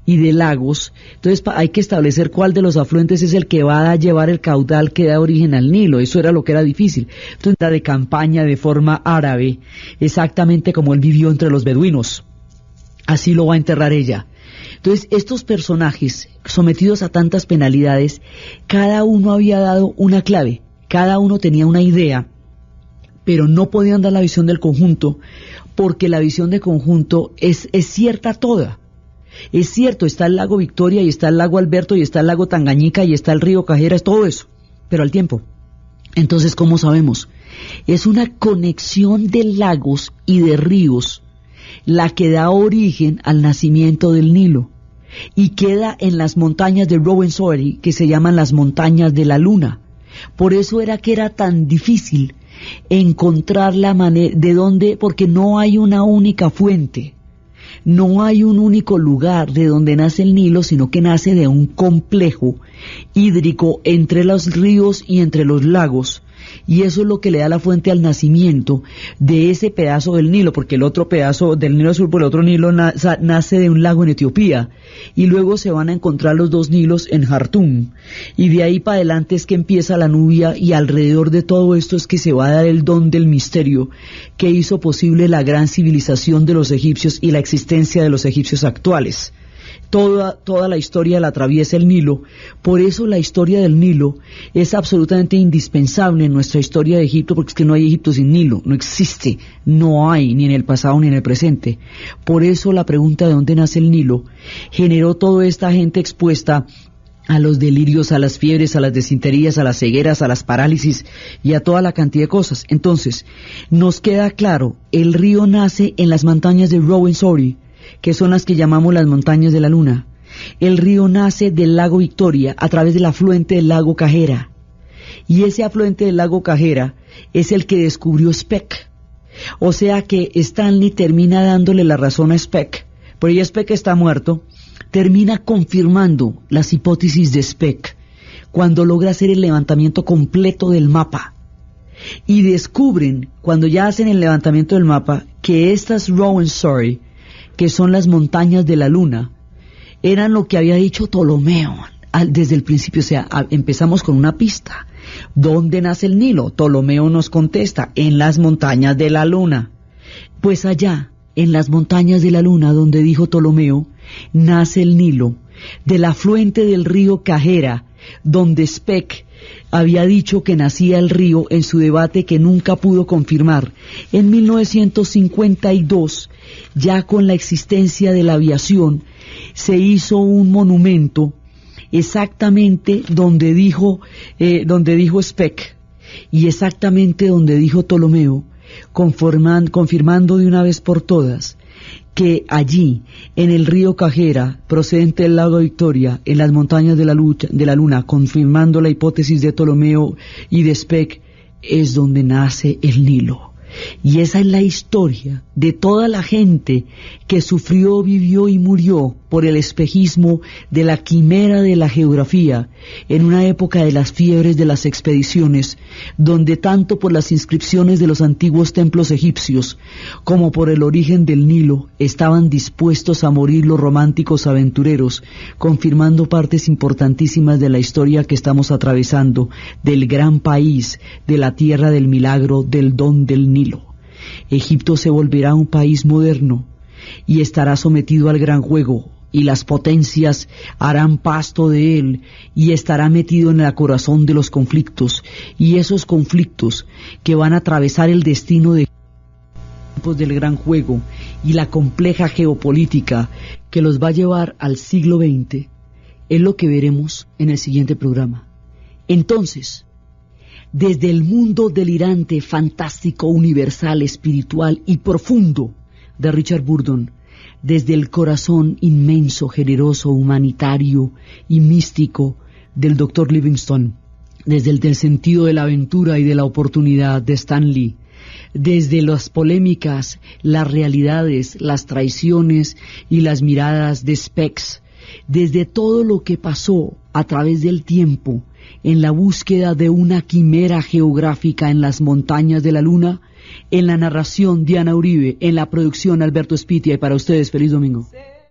y de lagos, entonces hay que establecer cuál de los afluentes es el que va a llevar el caudal que da origen al Nilo, eso era lo que era difícil. Entonces la de campaña de forma árabe, exactamente como él vivió entre los beduinos, así lo va a enterrar ella. Entonces estos personajes sometidos a tantas penalidades, cada uno había dado una clave, cada uno tenía una idea, pero no podían dar la visión del conjunto, porque la visión de conjunto es cierta toda. Es cierto, está el lago Victoria y está el lago Alberto y está el lago Tanganyika y está el río Cajera, es todo eso, pero al tiempo. Entonces, ¿cómo sabemos? Es una conexión de lagos y de ríos la que da origen al nacimiento del Nilo y queda en las montañas de Rwenzori, que se llaman las montañas de la luna. Por eso era que era tan difícil encontrar la manera de dónde, porque no hay una única fuente. No hay un único lugar de donde nace el Nilo, sino que nace de un complejo hídrico entre los ríos y entre los lagos, y eso es lo que le da la fuente al nacimiento de ese pedazo del Nilo, porque el otro pedazo del Nilo Sur por el otro Nilo nace de un lago en Etiopía, y luego se van a encontrar los dos Nilos en Jartum, y de ahí para adelante es que empieza la Nubia, y alrededor de todo esto es que se va a dar el don del misterio que hizo posible la gran civilización de los egipcios y la existencia de los egipcios actuales. Toda la historia la atraviesa el Nilo, por eso la historia del Nilo es absolutamente indispensable en nuestra historia de Egipto, porque es que no hay Egipto sin Nilo, no existe, no hay ni en el pasado ni en el presente. Por eso la pregunta de dónde nace el Nilo generó toda esta gente expuesta a los delirios, a las fiebres, a las desinterías, a las cegueras, a las parálisis y a toda la cantidad de cosas. Entonces, nos queda claro, el río nace en las montañas de Rwenzori, que son las que llamamos las montañas de la luna. El río nace del lago Victoria a través del afluente del lago Cajera, y ese afluente del lago Cajera es el que descubrió Speck. O sea que Stanley termina dándole la razón a Speck, pero ya Speck está muerto, termina confirmando las hipótesis de Speck cuando logra hacer el levantamiento completo del mapa. Y descubren, cuando ya hacen el levantamiento del mapa, que estas Rwenzori, que son las montañas de la luna, eran lo que había dicho Ptolomeo desde el principio. O sea, empezamos con una pista. ¿Dónde nace el Nilo? Ptolomeo nos contesta, en las montañas de la luna. Pues allá, en las montañas de la luna, donde dijo Ptolomeo, nace el Nilo, del afluente del río Cajera, donde Speck había dicho que nacía el río en su debate que nunca pudo confirmar. En 1952, ya con la existencia de la aviación, se hizo un monumento exactamente donde dijo Speck y exactamente donde dijo Ptolomeo, confirmando de una vez por todas que allí, en el río Cajera, procedente del lago Victoria, en las montañas de la Luna, confirmando la hipótesis de Ptolomeo y de Speck, es donde nace el Nilo. Y esa es la historia de toda la gente que sufrió, vivió y murió por el espejismo de la quimera de la geografía en una época de las fiebres de las expediciones, donde tanto por las inscripciones de los antiguos templos egipcios como por el origen del Nilo estaban dispuestos a morir los románticos aventureros, confirmando partes importantísimas de la historia que estamos atravesando, del gran país, de la tierra del milagro, del don del Nilo. Egipto se volverá un país moderno y estará sometido al gran juego, y las potencias harán pasto de él, y estará metido en el corazón de los conflictos, y esos conflictos que van a atravesar el destino de tiempos del gran juego y la compleja geopolítica que los va a llevar al siglo XX, es lo que veremos en el siguiente programa. Entonces, desde el mundo delirante, fantástico, universal, espiritual y profundo de Richard Burdon, desde el corazón inmenso, generoso, humanitario y místico del Dr. Livingstone, desde el del sentido de la aventura y de la oportunidad de Stan Lee, desde las polémicas, las realidades, las traiciones y las miradas de Speck, desde todo lo que pasó a través del tiempo en la búsqueda de una quimera geográfica en las montañas de la Luna, en la narración Diana Uribe, en la producción Alberto Spitia, y para ustedes feliz domingo.